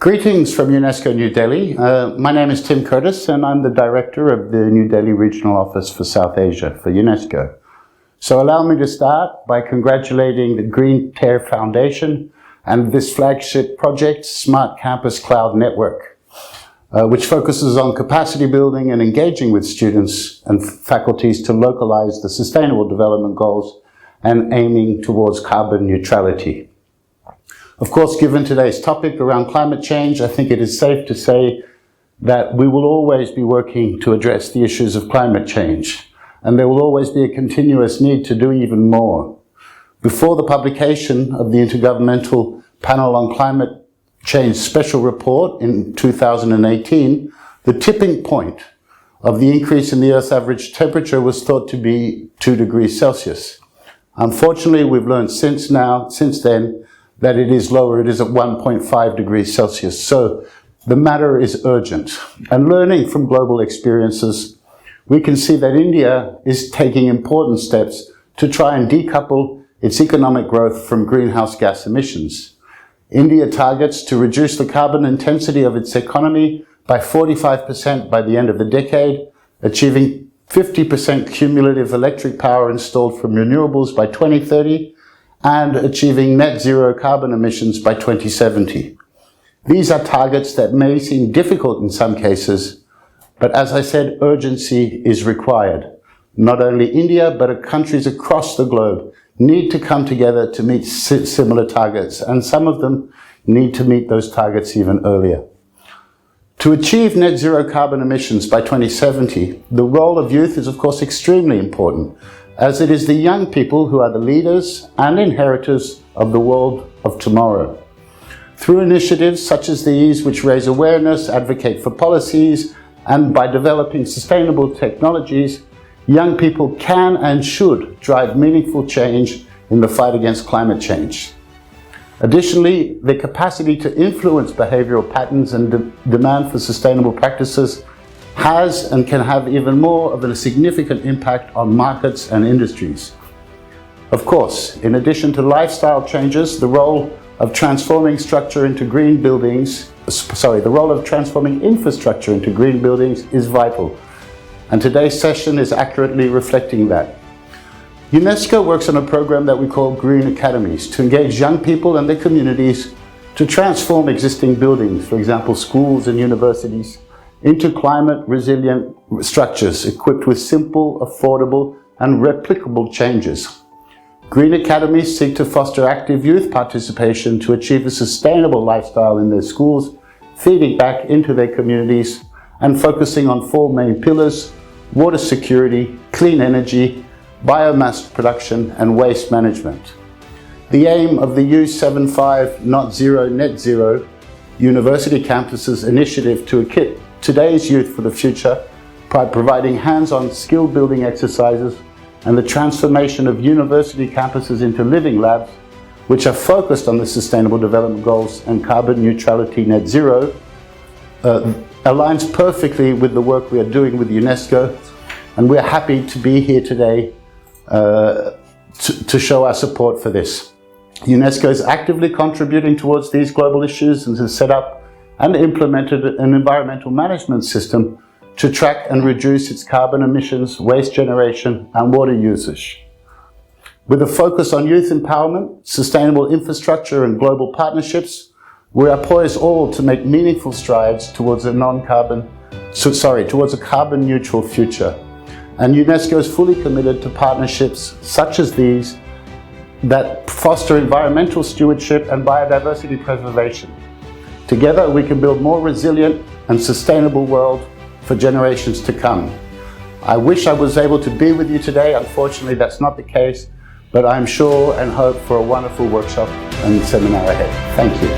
Greetings from UNESCO New Delhi. My name is Tim Curtis and I'm the Director of the New Delhi Regional Office for South Asia for UNESCO. So allow me to start by congratulating the Green Tear Foundation and this flagship project, Smart Campus Cloud Network, which focuses on capacity building and engaging with students and faculties to localize the Sustainable Development Goals and aiming towards carbon neutrality. Of course, given today's topic around climate change, I think it is safe to say that we will always be working to address the issues of climate change, and there will always be a continuous need to do even more. Before the publication of the Intergovernmental Panel on Climate Change Special Report in 2018, the tipping point of the increase in the Earth's average temperature was thought to be 2 degrees Celsius. Unfortunately, we've learned since then, that it is lower. It is at 1.5 degrees Celsius. So the matter is urgent. And learning from global experiences, we can see that India is taking important steps to try and decouple its economic growth from greenhouse gas emissions. India targets to reduce the carbon intensity of its economy by 45% by the end of the decade, achieving 50% cumulative electric power installed from renewables by 2030, and achieving net zero carbon emissions by 2070. These are targets that may seem difficult in some cases, but as I said, urgency is required. Not only India, but countries across the globe need to come together to meet similar targets, and some of them need to meet those targets even earlier. To achieve net zero carbon emissions by 2070, the role of youth is of course extremely important, as it is the young people who are the leaders and inheritors of the world of tomorrow. Through initiatives such as these, which raise awareness, advocate for policies, and by developing sustainable technologies, young people can and should drive meaningful change in the fight against climate change. Additionally, the capacity to influence behavioral patterns and demand for sustainable practices has and can have even more of a significant impact on markets and industries. Of course, in addition to lifestyle changes, the role of transforming infrastructure into green buildings is vital. And today's session is accurately reflecting that. UNESCO works on a program that we call Green Academies to engage young people and their communities to transform existing buildings, for example, schools and universities, into climate-resilient structures equipped with simple, affordable, and replicable changes. Green Academies seek to foster active youth participation to achieve a sustainable lifestyle in their schools, feeding back into their communities, and focusing on 4 main pillars: water security, clean energy, biomass production, and waste management. The aim of the U75 Not Zero Net Zero University Campuses initiative to equip today's youth for the future by providing hands-on skill-building exercises and the transformation of university campuses into living labs, which are focused on the Sustainable Development Goals and carbon neutrality net zero, aligns perfectly with the work we are doing with UNESCO, and we're happy to be here today to show our support for this. UNESCO is actively contributing towards these global issues and has set up and implemented an environmental management system to track and reduce its carbon emissions, waste generation, and water usage. With a focus on youth empowerment, sustainable infrastructure, and global partnerships, we are poised all to make meaningful strides towards a carbon neutral future. And UNESCO is fully committed to partnerships such as these that foster environmental stewardship and biodiversity preservation. Together, we can build a more resilient and sustainable world for generations to come. I wish I was able to be with you today. Unfortunately, that's not the case, but I'm sure and hope for a wonderful workshop and seminar ahead. Thank you.